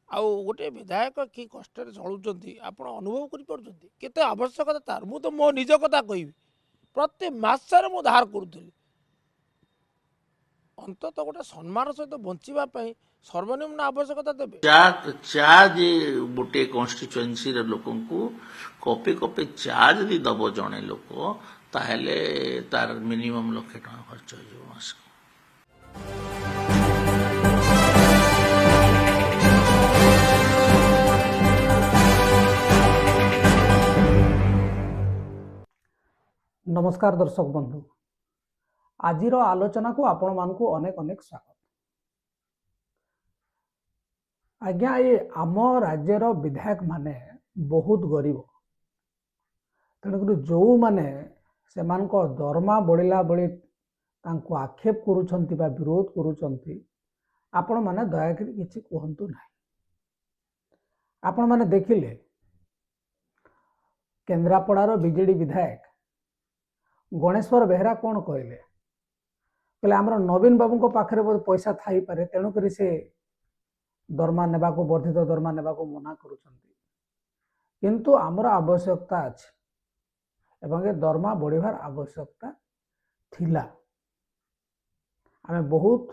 ଆଉ ଗୋଟେ ବିଧାୟକ କି କଷ୍ଟରେ ଚଳୁଛନ୍ତି ଆପଣ ଅନୁଭବ କରିପାରୁଛନ୍ତି କେତେ ଆବଶ୍ୟକତା ତାର। ମୁଁ ତ ମୋ ନିଜ କଥା କହିବି, ପ୍ରତି ମାସରେ ମୁଁ ଧାର କରୁଥିଲି। ଅନ୍ତତଃ ଗୋଟେ ସମ୍ମାନ ସହିତ ବଞ୍ଚିବା ପାଇଁ ସର୍ବନିମ୍ନ ଆବଶ୍ୟକତା ଦେବେ। ଚା ଯେ ଗୋଟିଏ କନଷ୍ଟିଚୁଏନ୍ସିର ଲୋକଙ୍କୁ କପେ କପେ ଚା ଯଦି ଦବ ଜଣେ ଲୋକ, ତାହେଲେ ତାର ମିନିମମ୍ ଲକ୍ଷେ ଟଙ୍କା ଖର୍ଚ୍ଚ ହେଇଯିବ ମାସକୁ। नमस्कार दर्शक बंधु, आजिर आलोचना को आपण मानकु अनेक अनेक स्वागत। आज्ञा ये आम राज्यर विधायक माने बहुत गरीब, तेणुक जो माने से दरमा बढ़ला बड़ी आक्षेप करुछंती बा विरोध करुछंती, आपण माने दयाकरी किछि कहंतु नाही। आपण माने देखिले केन्द्रापड़ार बीजेडी विधायक गणेश्वर बेहरा कौन कहले, कहले आमर नवीन बाबू को पाखरे पैसा थाई पारे, तेणुक से दरमा नेबा को वर्धित दरमा नेबा को मना करुछंती। किंतु आमर आवश्यकता अछि एवं ए दरमा बढ़िबार आवश्यकता थिला। आमे बहुत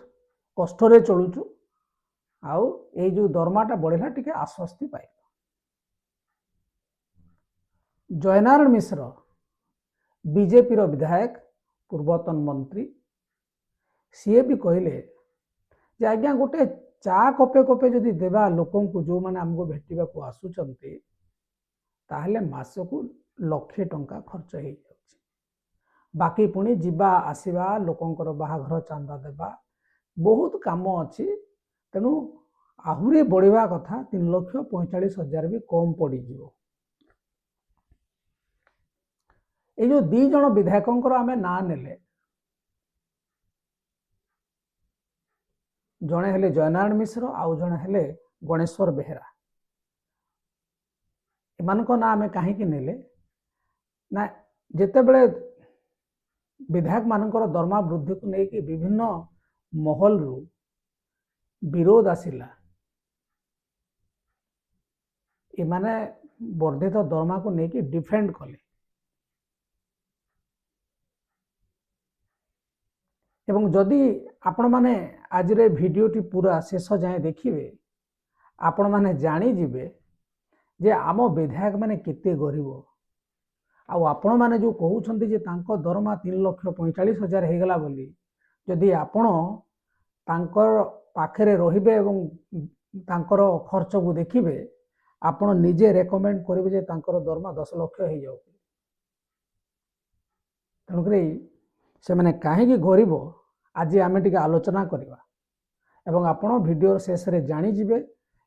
कष्टरे चलुचु, आउ ए जो दरमाटा बढ़िला टिके आश्वस्ति पाइल। जयनारायण मिश्र बीजेपी विधायक पूर्वतन मंत्री सी भी कहले जे आज्ञा गोटे चा कपे कपे जदि देवा लोकन को जो माने हमको भेटिबा को आसुचंती, ताहले मासकु लक्षे टंका खर्च हो जाउछि। बाकी पुणी जीवा आसीबा लोकंकर बाहाघर चांदा देबा बहुत काम अच्छी, तेणु आहुरी बढ़िया कथा 3,45,000 भी कम पड़ जिवो। ये जो दी जन विधायकों आम ना नेले, जड़े हेले जयनारायण मिश्र आउ जड़े हेले गणेश्वर बेहरा। एमान ना आम कहीं नेले ना, जिते बड़े विधायक मानकर दरमा वृद्धि को लेकिन विभिन्न महल रु विरोध आसिला, एमाने वर्धित दरमा को लेकिन डिफेंड कले। एवं जदि आपण माने आज रे वीडियोटी पूरा शेष जाए देखिए, आपण माने जानी जिबे जे आम विधायक माने केते गरीब। आपण माने जो कहउछंती जे तांको दरमा 3,45,000 हे गला बोली, जदि आपण तांकर पाखरे रहिबे एवं तांकर खर्च को देखिबे, आपण निजे रेकमेंड करिबे जे तांकर दरमा 10 लाख हे जाउ। तेणुकरी से मैंने कहीं गरीब आज आम टे आलोचना करवा एवं आपण वीडियो शेष में जानीजे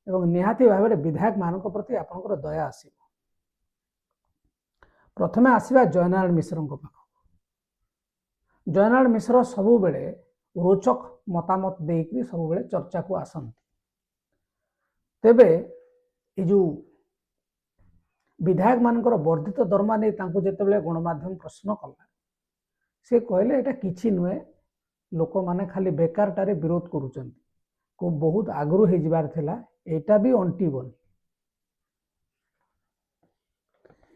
एवं निहाती भाव में विधायक मान प्रति आपंकर दया आसो। प्रथमे आसवा जयनारायण मिश्र पाख। जयनारायण मिश्र सबु बेले रोचक मतामत देकर सब बेले चर्चा को आसती। तेबे ये जो विधायक मानकर वर्धित दरमा नहीं जिते गणमाध्यम प्रश्न कला, से कहले एटा किछि नुहे, लोक माने खाली बेकारटारे विरोध करुचंती, को बहुत आगरू हो जिबार थिला, एटा भी अंटीबनी।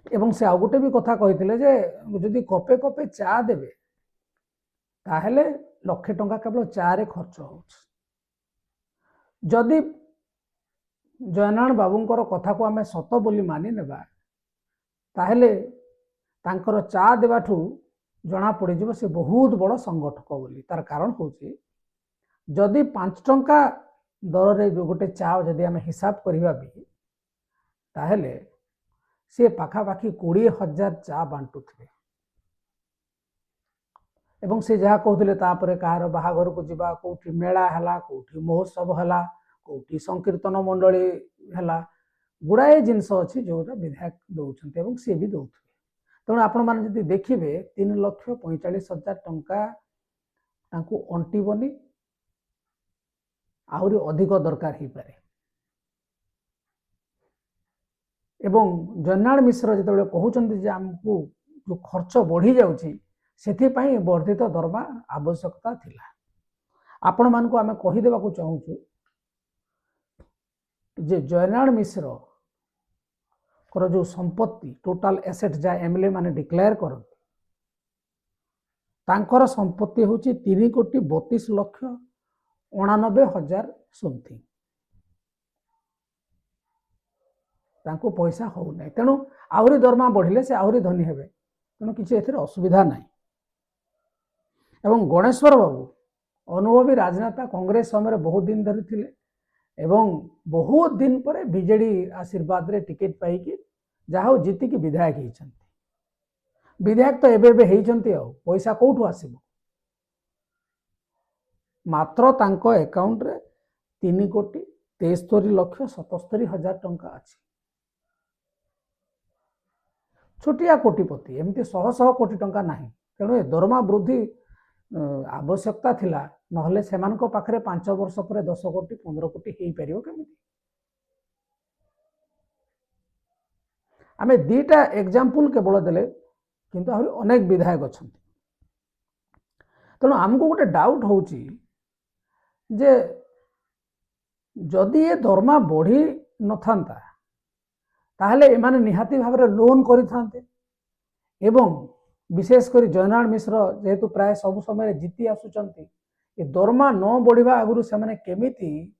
एवं से आ गोटे भी कथा कहिथिले जे जदि कपे कपे चा देबे ताहेले लक्षे टंका केवल चा रे खर्च होउछ। जदि जयनारायण बाबूंकर कथा को आमे सत बोली मानि नेबा, ताहेले तांकर चा देबाठू जना पड़ से बहुत बड़ संगठक बोली। तार कारण हूँ जदि 5 टंका दर रे गोटे चा जदि आम हिसाब करवा भी, ताहेले से पाखापाखि 20,000 चा बांटुथे। एवं से जहाँ कहते तापर कहार बाहाघर को जीवा, कौटी मेला है, कौटी महोत्सव है, कौटी संकीर्तन मंडली है, गुड़ाए जिनस अच्छी जोटा विधायक दौरान सी भी दौथे। तेणु आपण मैंने जब देखिए 3,45,000 टंका अंटीबनी, आहरी अधिक दरकार हो पारे। एवं जयनारायण मिश्र जो कहते जे आमको जो खर्च बढ़ी जाउछि, सेथिपाई वर्धित दरमा आवश्यकता थिला। आपण मानकु आमे कहि देबा को चाहूछु जे जयनारायण मिश्र को जो संपत्ति टोटाल एसेट जहाँ एमएलए माने डिक्लेयर करते तांकर संपत्ति हूँ 3,32,89,000 समथिंग तांको पैसा हो ना तेणु आहरी दरमा बढ़िले से आहरी धनी हेबे तेणु किसी एथिरे असुविधा नहीं। एवं गणेश्वर बाबू अनुभवी राजनेता कांग्रेस समय बहुत दिन धरी थिले एवं बहुत दिन पर बीजेडी आशीर्वाद रे टिकेट पाई जहाँ जीति की विधायक होइछन्ति विधायक तो एबे होइछन्ति आ पैसा कोठु आसीबो मात्र तांको अकाउंट रे 3,73,77,000 टंका अछि। छोटिया कोटिपति एमती शह शह कोटी टंका नाही तेणु ए दरमा वृद्धि आवश्यकता थिला नहले सेमानको पाखरे 5 वर्ष पर 10 कोटी 15 कोटी हेई परियो केमिति। आमे दीटा एग्जांपल केवल देले किंतु आहुरी अनेक विधायक अछंती तेणु आमको गोटे डाउट होउची जे जदि ये दरमा बढ़ी नथांता ताहले एमाने निहाती भाव लोन करिथांते एवं विशेषकर जयनारायण मिश्र जेहेतु प्राय सब समय जीति आसुचंती ए दरमा न बढ़िबा आगुरु सेमाने केमिति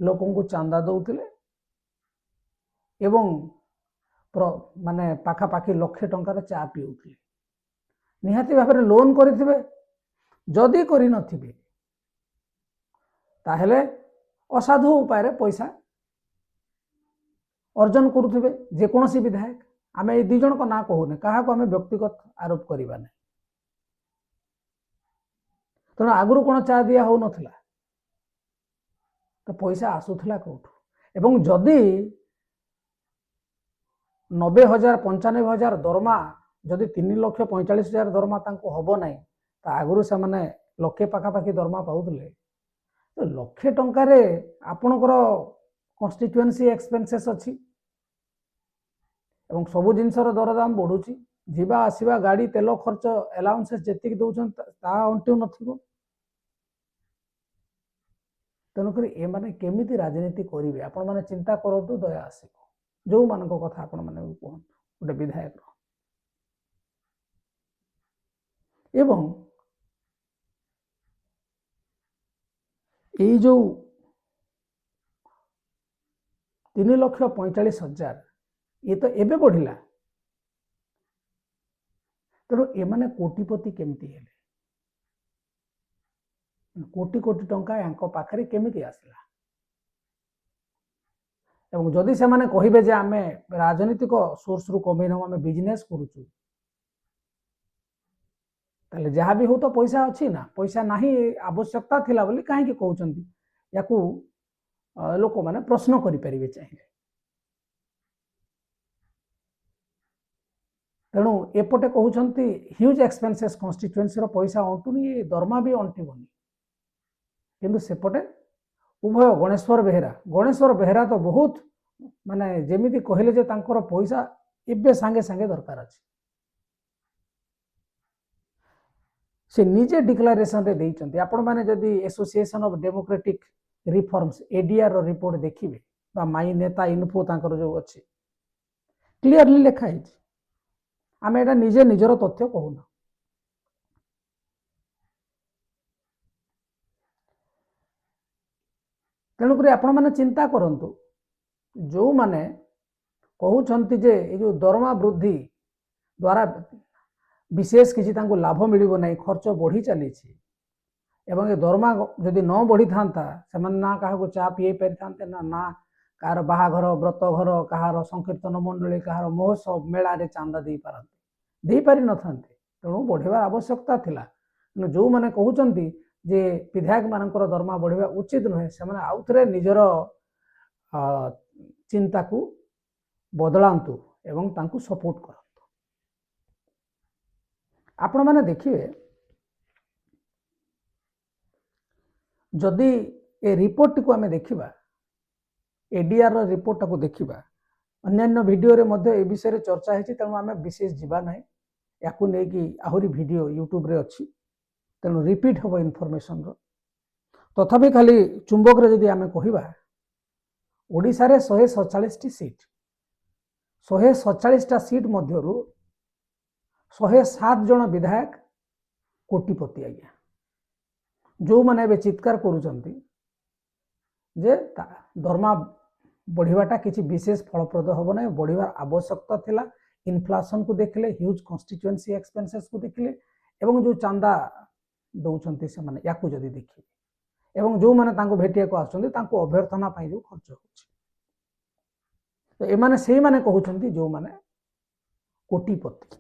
लोकन को चांदा दउतिले एवं माने पाखापाखि लक्षे टंकार चा पिउतिले निहाती भाव लोन करिथिबे जदि करि नथिबे ताहले असाधु उपाय रे पैसा अर्जन करुथिबे जेकोसी विधायक आमे ए 2 जन को ना कहूने क्या को आमे व्यक्तिगत आरोप करिबा नै तेणु आगुरु कोन चा दिया हो नथिला तो पैसा आसुथिला कोठु एवं जदि 90,000 95,000 दरमा जदि 3,45,000 दरमा तांको हबो नै तो आगुरु से माने लक्षे पाखापाखि दरमा पाउथिले तो लक्षे टंका रे आपणकर कन्स्टिट्युएंसी एक्सपेंसेस अच्छी एवं सबु जिनसर दरदाम बढ़ुची जीवा आसवा गाड़ी तेल खर्च अलाउंसेस जेतिक दउछन ता अंटू नथिबो तेणुक ए माने केमिति राजनीति करिवे आपण माने चिंता करतु दया आसीबो जो मानको कथा आपण माने कहतु गोटे विधायक एवं ये जो 3,45,000 ये तो एबे बढ़िला तेणु एमाने कोटिपति केमती हेले कोटी कोटी टंका यांको पाखरे केमिति आसला एवं जदि से माने कहिबे जे आमे राजनीतिक सोर्स रु कमेन आमे बिजनेस करूछु ताले जहाँ भी हो तो पैसा अच्छी ना पैसा नहीं आवश्यकता थिला बोली काहे कि कहउचंती याकू लोक माने प्रश्न करि परिबे चाहिए तेणु एपटे कहउचंती ह्यूज एक्सपेंसेस कन्स्टिट्युएंसी रो पैसा अंटुनी दरमा भी अंटिबनी किंतु सेपटे उभय गणेश्वर बेहेरा तो बहुत माने जेमिति कहले जे तांकर पैसा एबे सांगे सांगे दरकार अछि से निजे डिक्लेरेशन रे देइचंती आपण माने जदि association of democratic reforms ADR रो रिपोर्ट देखिबे बा माई नेता इन्फो तांकर जो अछि क्लियरली लिखा है आमे एटा निजे निजर तथ्य कहूना तेणुक आपण माने चिंता करंतु जो माने कहउछंती जे ए जो दरमा वृद्धि द्वारा विशेष किसी तांको लाभ मिलिबो नै खर्च बढ़ी चली एवं ये दरमा जदि न बढ़ी था से ना क्या चा पी पारि था ना कार बाहाघर व्रत घर कहार संकीर्तन मंडली कहार महोत्सव मेला रे चांदा दे पारि न था तेणु बढ़िया आवश्यकता थिला जो माने कहउछंती जे विधायक मानकर दरमा बढ़िया उचित नुहे से माने आउ थरे निजर चिंता को बदलांतु एवं तांको सपोर्ट करंतु आपण माने देखिए जदि ए रिपोर्ट को आमे देखिबा एडीआर रिपोर्ट को देखिबा अन्य वीडियो रे मध्य ए विषय रे चर्चा हेछि तेणु आमे विशेष जीवा नै याकू नै कि आहुरी वीडियो यूट्यूब रे अछि तेणु रिपीट हबो इनफॉरमेशन रो तथापि खाली चुंबक रे जदि आमे कहिबा ओडिशा रे 147 सीट 147 सीट मध्यरु 107 जन विधायक कोटिपति आज्ञा जो माने बे चित्कार करूचंती जे दरमा बढ़िवाटा किसी विशेष फलप्रद हम ना बढ़िवार आवश्यकता थिला इनफ्लेशन को देखले ह्यूज कन्स्टिट्युएंसी एक्सपेंसेस को देखले एवं जो चांदा दौरान से माने या जदि देखिए एवं जो माने तांको भेटिया को आसुचंती तांको अभ्यर्थना पाई जो खर्च होछि तो एमाने सेही माने कहउचंती जो माने कोटिपति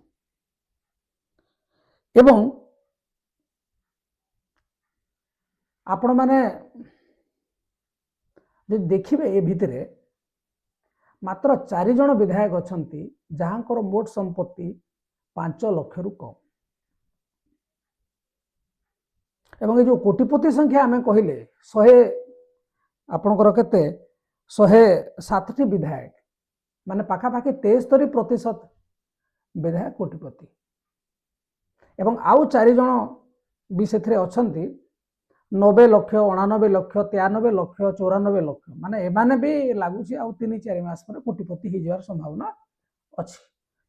एवं आपण माने जो देखिए ए भितरे मात्र 4 जन विधायक अछंती जहांकर मोट संपत्ति 5 लाख रु कम एवं ये जो कोटिपति संख्या आमे कहिले 100 आपणकर केते 107 टी विधायक माने पाखापाखि 73% विधायक कोटिपति एवं आउ 4 जन भी से अछंती 90 लाख 89 लाख 93 लाख 94 लाख माने एमाने भी लागुची आउ 3-4 मास पर कोटिपति ही जवार संभावना अछि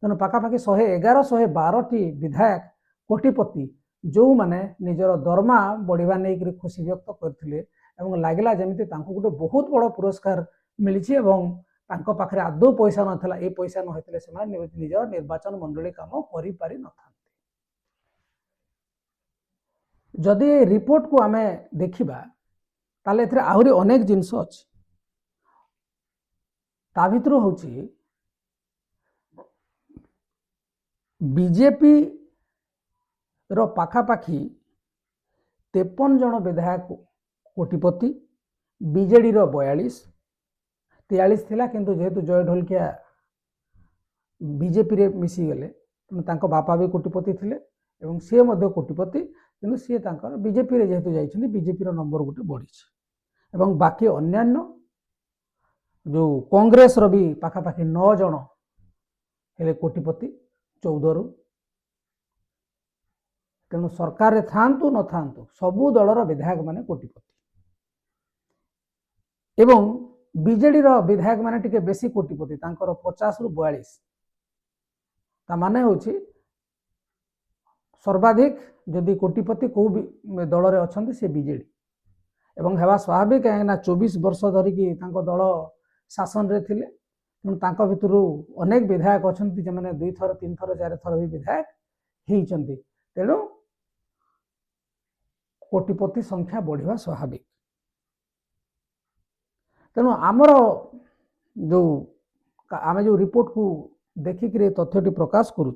तेणु पाखापाखि 111 112 टी विधायक कोटिपति जो माने निजर दरमा बढ़िवा नहीं खुशी व्यक्त करथिले एवं लागिला जेमिति तांको गुटे बहुत बड़ पुरस्कार मिलिछि एवं तांको पाखरे आदौ पैसा नथला ए पैसा न होइतले से माने निजर निर्वाचन मंडली काम करि पारि नथान्ते जदि रिपोर्ट को आमे देखिबा ताले एथरे आहुरी अनेक जिंस अछि ता भितरु होछि बीजेपी रो पाखापाखि 53 जन विधायक कोटिपति बीजेडी रो 43 थिला किंतु जेहेतु जय ढोलकिया बीजेपी रे मिसी गले तांको बापा भी कोटिपति थिले एवं सी मध्य कोटिपति किंतु सी तांकर बीजेपी रे जेहेतु जाइछन्ती बीजेपी रो नंबर गुटे बढ़िछ एवं बाकी अन्यान्य जो कांग्रेस रो भी पाखापाखि 9 जन हेले कोटिपति 14 रु तेणु सरकार रे थांतु न थांतु सबु दलर विधायक माने कोटिपति एवं बीजेडी रो विधायक माने टिके बेसी कोटिपति तांकर 50 रु 42 ता माने होछि सर्वाधिक जदि कोटिपति को दल रे अछंती से बीजेडी एवं हेबा स्वाभाविक ना 24 वर्ष धरि कि तांको दल शासन रे थिले तेणु तांको भितरु अनेक विधायक अछंती जे माने 2 थर 3 थर 4 थर भी विधायक हेइचंती तेणु कोटिपति संख्या बढ़िवा स्वाभाविक तेणु आमर जो आमे जो रिपोर्ट को देखिक तथ्यटी प्रकाश करूँ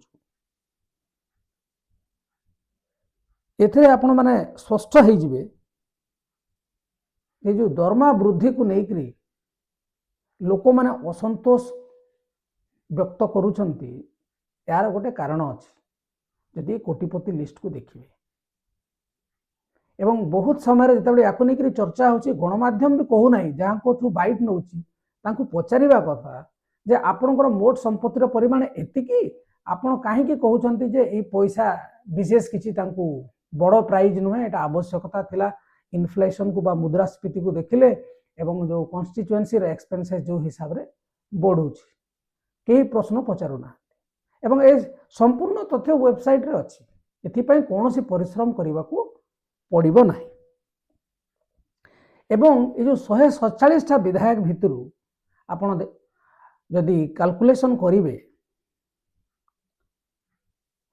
एथे आपण माने स्पष्ट हो जिवे ये जो दरमा वृद्धि को लेकर लोक माने असंतोष व्यक्त करुछंती यार गोटे कारण अच्छे जदि कोटिपति लिस्ट को देखिए एवं बहुत समय जिते या नहीं चर्चा होची गणमाध्यम भी कहू ना जहाँ थ्रू बाइट नौ पचारिबा कथा जे आपणकर मोट संपत्तिर परिमाण एतिकी आपण कहीं कहते जे ये पैसा विशेष किसी बड़ प्राइज नुहे एटा आवश्यकता थिला इन्फ्लेशन को बा मुद्रास्फीति को देखिले एवं जो कन्स्टिट्युएंसी एक्सपेंसेस जो हिसाब रे बढ़ुची कई प्रश्न पचारूना एवं ए संपूर्ण तथ्य वेबसाइट रे अछि एथिपाई कोनोसी परिश्रम करने को पड़िबो नाही एवं ये जो 147 टा विधायक भितरु आपण जदि कैलकुलेशन करिवे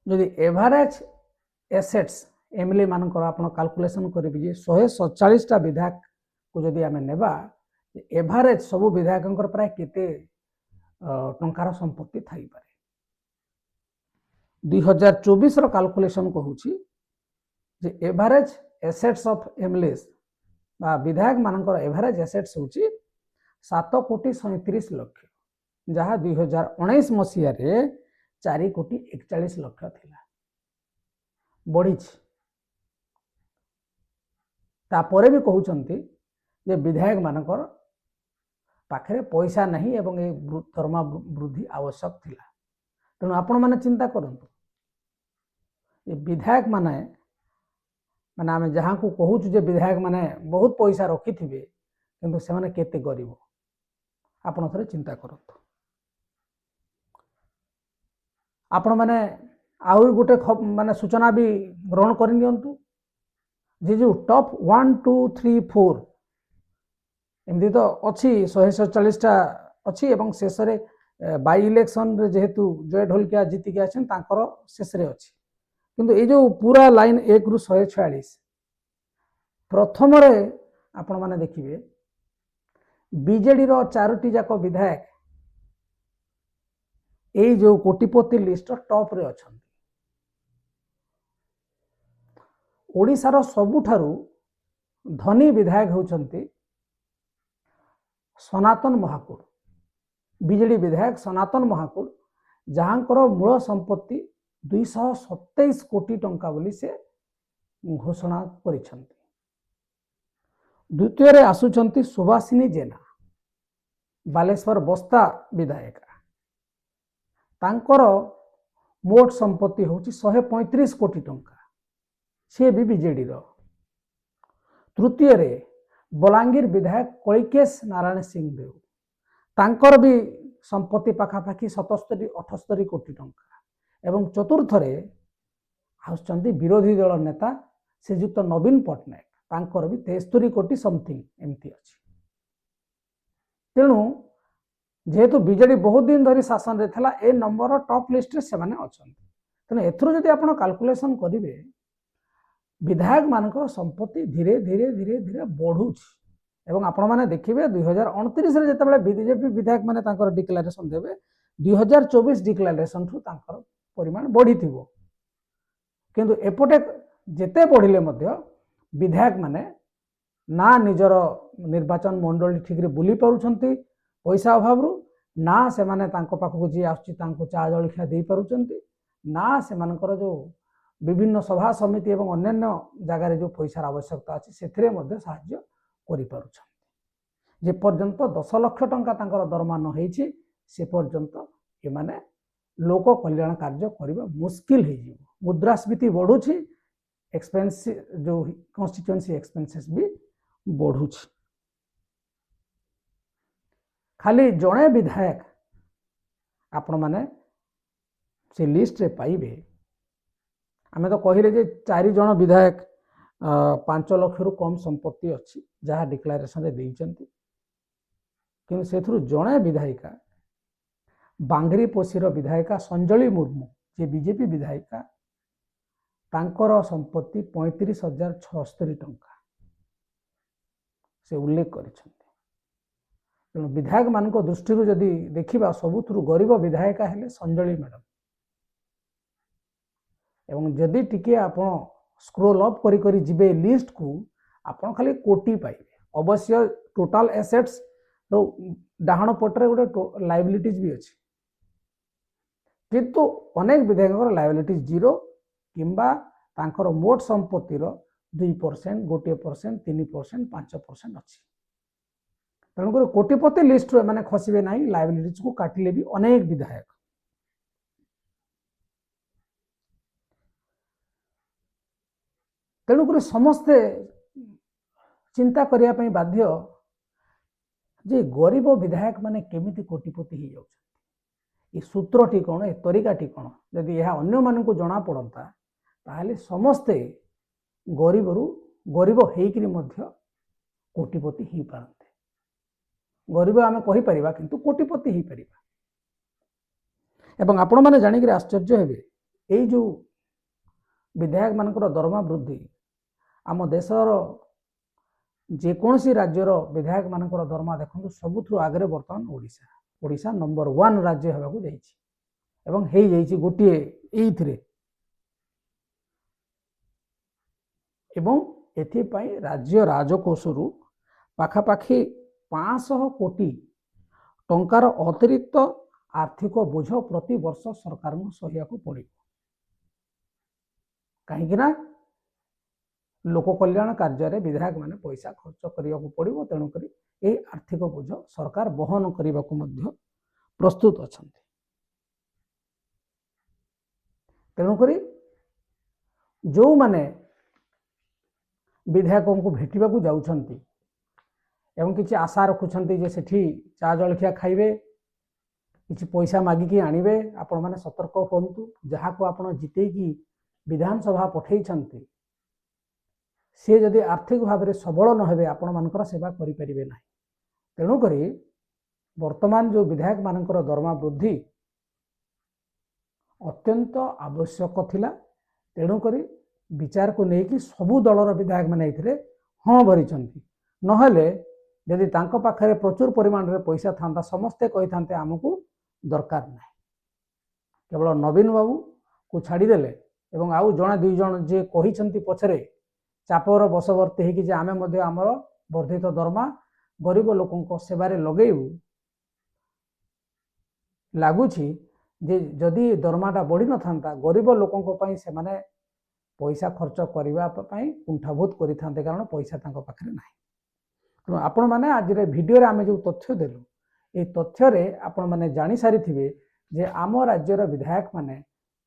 जदि एवरेज एसेट्स एमएलए मानकर आपण कैलकुलेशन करिवे जे 147 टा विधायक को जदि आमे नेबा एवरेज सब विधायकंकर प्राय केते टंकार संपत्ति थाई पारे 2024 रो कैलकुलेशन कहूची जे एवरेज एसेट्स ऑफ एमएलएस बा विधायक मानकर एवरेज एसेट्स होची 7,37 लाख जहाँ 2019 मसीह रे 4,41 लाख थिला बढ़ी तापरे भी कहउचंती जे विधायक मानकर पाखरे पैसा नहीं एवं ए दरमा वृद्धि आवश्यक थिला तेणु आपण माने चिंता करंतु ये विधायक माने माने आमे जहाँ को कहूँ जे विधायक माने बहुत पैसा रखी थे किंतु से माने केते गरीब ଆପଣ ଥରେ ଚିନ୍ତା କରନ୍ତୁ। ଆପଣ ମାନେ ଆହୁରି ଗୋଟେ ମାନେ ସୂଚନା ବି ଗ୍ରହଣ କରିନିଅନ୍ତୁ ଯେ ଯେଉଁ ଟପ୍ 1 2 3 4 ଏମିତି ତ ଅଛି 147ଟା ଅଛି ଏବଂ ଶେଷରେ ବାଇ ଇଲେକ୍ସନରେ ଯେହେତୁ ଜୟ ଢୋଲକିଆ ଜିତିକି ଆସଛନ୍ତି ତାଙ୍କର ଶେଷରେ ଅଛି। କିନ୍ତୁ ଏଇ ଯେଉଁ ପୁରା ଲାଇନ୍ 1 ରୁ 146 ପ୍ରଥମରେ ଆପଣମାନେ ଦେଖିବେ ବିଜେଡିର 4ଟି ଯାକ ବିଧାୟକ ଏଇ ଯେଉଁ କୋଟିପତି ଲିଷ୍ଟର ଟପ୍ରେ ଅଛନ୍ତି। ଓଡ଼ିଶାର ସବୁଠାରୁ ଧନୀ ବିଧାୟକ ହେଉଛନ୍ତି ସନାତନ ମହାକୁଡ଼, ବିଜେଡି ବିଧାୟକ ସନାତନ ମହାକୁଡ଼, ଯାହାଙ୍କର ମୂଳ ସମ୍ପତ୍ତି 227 କୋଟି ଟଙ୍କା ବୋଲି ସେ ଘୋଷଣା କରିଛନ୍ତି। ଦ୍ୱିତୀୟରେ ଆସୁଛନ୍ତି ସୁଭାଷିନୀ ଜେନା, ବାଲେଶ୍ୱର ବସ୍ତା ବିଧାୟିକା, ତାଙ୍କର ମୋଟ ସମ୍ପତ୍ତି ହେଉଛି 135 କୋଟି ଟଙ୍କା, ସେ ବି ବିଜେଡିର। ତୃତୀୟରେ ବଲାଙ୍ଗୀର ବିଧାୟକ କଳିକେଶ ନାରାୟଣ ସିଂ ଦେଉ, ତାଙ୍କର ବି ସମ୍ପତ୍ତି ପାଖାପାଖି 77-78 କୋଟି ଟଙ୍କା। ଏବଂ ଚତୁର୍ଥରେ ଆସୁଛନ୍ତି ବିରୋଧୀ ଦଳ ନେତା ଶ୍ରୀଯୁକ୍ତ ନବୀନ ପଟ୍ଟନାୟକ, ତାଙ୍କର ବି 73 କୋଟି ସମଥିଙ୍ଗ ଏମିତି ଅଛି। ତେଣୁ ଯେହେତୁ ବିଜେଡି ବହୁତ ଦିନ ଧରି ଶାସନରେ ଥିଲା, ଏ ନମ୍ବର ଟପ୍ ଲିଷ୍ଟରେ ସେମାନେ ଅଛନ୍ତି। ତେଣୁ ଏଥିରୁ ଯଦି ଆପଣ କାଲକୁଲେସନ୍ କରିବେ ବିଧାୟକ ମାନଙ୍କର ସମ୍ପତ୍ତି ଧୀରେ ଧୀରେ ଧୀରେ ଧୀରେ ବଢୁଛି। ଏବଂ ଆପଣମାନେ ଦେଖିବେ 2029ରେ ଯେତେବେଳେ ବିଜେପି ବିଧାୟକ ମାନେ ତାଙ୍କର ଡିକ୍ଲାରେସନ ଦେବେ 2024 ଡିକ୍ଲାରେସନଠୁ ତାଙ୍କର ପରିମାଣ ବଢିଥିବ। କିନ୍ତୁ ଏପଟେ ଯେତେ ବଢିଲେ ମଧ୍ୟ ବିଧାୟକ ମାନେ ନା ନିଜର ନିର୍ବାଚନ ମଣ୍ଡଳୀ ଠିକରେ ବୁଲି ପାରୁଛନ୍ତି ପଇସା ଅଭାବରୁ, ନା ସେମାନେ ତାଙ୍କ ପାଖକୁ ଯିଏ ଆସୁଛି ତାଙ୍କୁ ଚା ଜଳଖିଆ ଦେଇପାରୁଛନ୍ତି, ନା ସେମାନଙ୍କର ଯେଉଁ ବିଭିନ୍ନ ସଭା ସମିତି ଏବଂ ଅନ୍ୟାନ୍ୟ ଜାଗାରେ ଯେଉଁ ପଇସାର ଆବଶ୍ୟକତା ଅଛି ସେଥିରେ ମଧ୍ୟ ସାହାଯ୍ୟ କରିପାରୁଛନ୍ତି। ଯେପର୍ଯ୍ୟନ୍ତ 10 ଲକ୍ଷ ଟଙ୍କା ତାଙ୍କର ଦରମା ନ ହେଇଛି ସେ ପର୍ଯ୍ୟନ୍ତ ଏମାନେ ଲୋକ କଲ୍ୟାଣ କାର୍ଯ୍ୟ କରିବା ମୁସ୍କିଲ ହେଇଯିବ। ମୁଦ୍ରାସ୍ଫୀତି ବଢୁଛି, ଏକ୍ସପେନ୍ସ ଯେଉଁ କନଷ୍ଟିଚୁଏନ୍ସି ଏକ୍ସପେନ୍ସେସ୍ ବି ବଢୁଛି। ଖାଲି ଜଣେ ବିଧାୟକ ଆପଣମାନେ ସେ ଲିଷ୍ଟରେ ପାଇବେ। ଆମେ ତ କହିଲେ ଯେ 4 ଜଣ ବିଧାୟକ 5 ଲକ୍ଷରୁ କମ୍ ସମ୍ପତ୍ତି ଅଛି ଯାହା ଡିକ୍ଲାରେସନରେ ଦେଇଛନ୍ତି। କିନ୍ତୁ ସେଥିରୁ ଜଣେ ବିଧାୟିକା ବାଙ୍ଗିରିପୋଷିର ବିଧାୟିକା ସଞ୍ଜଳି ମୁର୍ମୁ, ଯେ ବିଜେପି ବିଧାୟିକା, ତାଙ୍କର ସମ୍ପତ୍ତି 35,076 ଟଙ୍କା ସେ ଉଲ୍ଲେଖ କରିଛନ୍ତି। ତେଣୁ ବିଧାୟକ ମାନଙ୍କ ଦୃଷ୍ଟିରୁ ଯଦି ଦେଖିବା ସବୁଥିରୁ ଗରିବ ବିଧାୟିକା ହେଲେ ସଞ୍ଜଳି ମ୍ୟାଡାମ। ଏବଂ ଯଦି ଟିକେ ଆପଣ ସ୍କ୍ରୋଲ ଅପ୍ କରି କରି ଯିବେ ଲିଷ୍ଟକୁ ଆପଣ ଖାଲି କୋଟି ପାଇବେ। ଅବଶ୍ୟ ଟୋଟାଲ ଏସେଟ୍ସ ଡାହାଣ ପଟରେ ଗୋଟେ ଲାଇବିଲିଟିଜ ବି ଅଛି, କିନ୍ତୁ ଅନେକ ବିଧାୟକଙ୍କର ଲାଇବିଲିଟିଜ 0 କିମ୍ବା ତାଙ୍କର ମୋଟ ସମ୍ପତ୍ତିର 2%, 1%, 3%, 5% ଅଛି। ତେଣୁକରି କୋଟିପତି ଲିଷ୍ଟରୁ ଏମାନେ ଖସିବେ ନାହିଁ, ଲାଇବିଲିଟିଜକୁ କାଟିଲେ ବି ଅନେକ ବିଧାୟକ। ତେଣୁକରି ସମସ୍ତେ ଚିନ୍ତା କରିବା ପାଇଁ ବାଧ୍ୟ ଯେ ଗରିବ ବିଧାୟକ ମାନେ କେମିତି କୋଟିପତି ହେଇଯାଉଛନ୍ତି, ଏ ସୂତ୍ରଟି କ'ଣ, ଏ ତରିକାଟି କ'ଣ। ଯଦି ଏହା ଅନ୍ୟମାନଙ୍କୁ ଜଣା ପଡ଼ନ୍ତା ତାହେଲେ ସମସ୍ତେ ଗରିବରୁ ଗରିବ ହେଇକରି ମଧ୍ୟ କୋଟିପତି ହେଇପାରନ୍ତେ। ଗରିବ ଆମେ କହିପାରିବା କିନ୍ତୁ କୋଟିପତି ହେଇପାରିବା। ଏବଂ ଆପଣମାନେ ଜାଣିକରି ଆଶ୍ଚର୍ଯ୍ୟ ହେବେ, ଏଇ ଯେଉଁ ବିଧାୟକ ମାନଙ୍କର ଦରମା ବୃଦ୍ଧି ଆମ ଦେଶର ଯେକୌଣସି ରାଜ୍ୟର ବିଧାୟକ ମାନଙ୍କର ଦରମା ଦେଖନ୍ତୁ ସବୁଥିରୁ ଆଗରେ ବର୍ତ୍ତମାନ ଓଡ଼ିଶା। ଓଡ଼ିଶା ନମ୍ବର 1 ରାଜ୍ୟ ହେବାକୁ ଯାଇଛି ଏବଂ ହେଇଯାଇଛି ଗୋଟିଏ ଏଇଥିରେ। ଏବଂ ଏଥିପାଇଁ ରାଜ୍ୟ ରାଜକୋଷରୁ ପାଖାପାଖି 500 କୋଟି ଟଙ୍କାର ଅତିରିକ୍ତ ଆର୍ଥିକ ବୋଝ ପ୍ରତି ବର୍ଷ ସରକାରଙ୍କୁ ସହିବାକୁ ପଡ଼ିବ। କାହିଁକି ନା ଲୋକ କଲ୍ୟାଣ କାର୍ଯ୍ୟରେ ବିଧାୟକ ମାନେ ପଇସା ଖର୍ଚ୍ଚ କରିବାକୁ ପଡ଼ିବ। ତେଣୁକରି ଏହି ଆର୍ଥିକ ବୋଝ ସରକାର ବହନ କରିବାକୁ ମଧ୍ୟ ପ୍ରସ୍ତୁତ ଅଛନ୍ତି। ତେଣୁକରି ଯେଉଁମାନେ ବିଧାୟକଙ୍କୁ ଭେଟିବାକୁ ଯାଉଛନ୍ତି ଏବଂ କିଛି ଆଶା ରଖୁଛନ୍ତି ଯେ ସେଠି ଚା ଜଳଖିଆ ଖାଇବେ, କିଛି ପଇସା ମାଗିକି ଆଣିବେ, ଆପଣମାନେ ସତର୍କ ହୁଅନ୍ତୁ। ଯାହାକୁ ଆପଣ ଜିତେଇକି ବିଧାନସଭା ପଠେଇଛନ୍ତି ସିଏ ଯଦି ଆର୍ଥିକ ଭାବରେ ସବଳ ନ ହେବେ ଆପଣମାନଙ୍କର ସେବା କରିପାରିବେ ନାହିଁ। ତେଣୁକରି ବର୍ତ୍ତମାନ ଯେଉଁ ବିଧାୟକମାନଙ୍କର ଦରମା ବୃଦ୍ଧି ଅତ୍ୟନ୍ତ ଆବଶ୍ୟକ ଥିଲା। ତେଣୁକରି ବିଚାରକୁ ନେଇକି ସବୁ ଦଳର ବିଧାୟକମାନେ ଏଥିରେ ହଁ ଭରିଛନ୍ତି। ନହେଲେ ଯଦି ତାଙ୍କ ପାଖରେ ପ୍ରଚୁର ପରିମାଣରେ ପଇସା ଥାନ୍ତା ସମସ୍ତେ କହିଥାନ୍ତେ ଆମକୁ ଦରକାର ନାହିଁ। କେବଳ ନବୀନ ବାବୁକୁ ଛାଡ଼ିଦେଲେ ଏବଂ ଆଉ ଜଣେ ଦୁଇ ଜଣ ଯିଏ କହିଛନ୍ତି ପଛରେ ଚାପର ବଶବର୍ତ୍ତୀ ହେଇକି ଯେ ଆମେ ମଧ୍ୟ ଆମର ବର୍ଦ୍ଧିତ ଦରମା ଗରିବ ଲୋକଙ୍କ ସେବାରେ ଲଗେଇବୁ, ଲାଗୁଛି ଯେ ଯଦି ଦରମାଟା ବଢ଼ିନଥାନ୍ତା ଗରିବ ଲୋକଙ୍କ ପାଇଁ ସେମାନେ ପଇସା ଖର୍ଚ୍ଚ କରିବା ପାଇଁ କୁଣ୍ଠାବୋଧ କରିଥାନ୍ତେ, କାରଣ ପଇସା ତାଙ୍କ ପାଖରେ ନାହିଁ। ତେଣୁ ଆପଣମାନେ ଆଜିର ଭିଡ଼ିଓରେ ଆମେ ଯେଉଁ ତଥ୍ୟ ଦେଲୁ এই ତଥ୍ୟରେ ଆପଣମାନେ ଜାଣିସାରିଥିବେ ଯେ ଆମ ରାଜ୍ୟର ବିଧାୟକମାନେ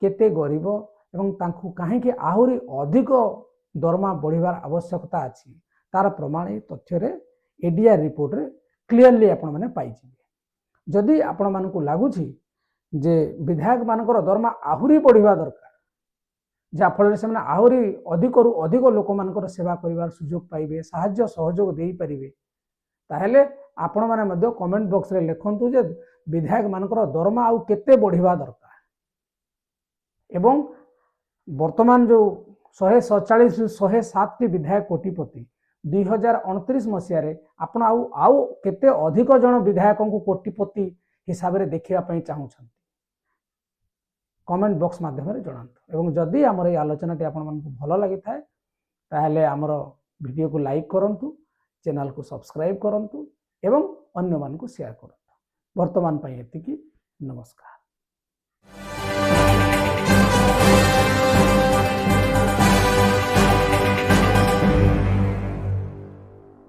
କେତେ ଗରିବ ଏବଂ ତାଙ୍କୁ କାହିଁକି ଆହୁରି ଅଧିକ ଦରମା ବଢ଼ିବାର ଆବଶ୍ୟକତା ଅଛି ତାର ପ୍ରମାଣ ଏହି ତଥ୍ୟରେ ଏଡିଆର୍ ରିପୋର୍ଟରେ କ୍ଲିୟରଲି ଆପଣମାନେ ପାଇଯିବେ। ଯଦି ଆପଣମାନଙ୍କୁ ଲାଗୁଛି ଯେ ବିଧାୟକମାନଙ୍କର ଦରମା ଆହୁରି ବଢ଼ିବା ଦରକାର, ଯାହାଫଳରେ ସେମାନେ ଆହୁରି ଅଧିକରୁ ଅଧିକ ଲୋକମାନଙ୍କର ସେବା କରିବାର ସୁଯୋଗ ପାଇବେ, ସାହାଯ୍ୟ ସହଯୋଗ ଦେଇପାରିବେ, ତାହେଲେ ଆପଣମାନେ ମଧ୍ୟ କମେଣ୍ଟ ବକ୍ସରେ ଲେଖନ୍ତୁ ଯେ ବିଧାୟକମାନଙ୍କର ଦରମା ଆଉ କେତେ ବଢ଼ିବା ଦରକାର। ଏବଂ ବର୍ତ୍ତମାନ ଯେଉଁ 147ରୁ 107ଟି ବିଧାୟକ କୋଟିପତି 2029 ମସିହାରେ ଆପଣ ଆଉ କେତେ ଅଧିକ ଜଣ ବିଧାୟକଙ୍କୁ କୋଟିପତି ହିସାବରେ ଦେଖିବା ପାଇଁ ଚାହୁଁଛନ୍ତି କମେଣ୍ଟ ବକ୍ସ ମାଧ୍ୟମରେ ଜଣାନ୍ତୁ। ଏବଂ ଯଦି ଆମର এই ଆଲୋଚନାଟି ଆପଣମାନଙ୍କୁ ଭଲ ଲାଗିଥାଏ ତାହେଲେ ଆମର ଭିଡ଼ିଓକୁ ଲାଇକ୍ କରନ୍ତୁ, ଚ୍ୟାନେଲକୁ ସବସ୍କ୍ରାଇବ୍ କରନ୍ତୁ ଏବଂ ଅନ୍ୟମାନଙ୍କୁ ସେୟାର କରନ୍ତୁ। ବର୍ତ୍ତମାନ ପାଇଁ ଏତିକି, ନମସ୍କାର।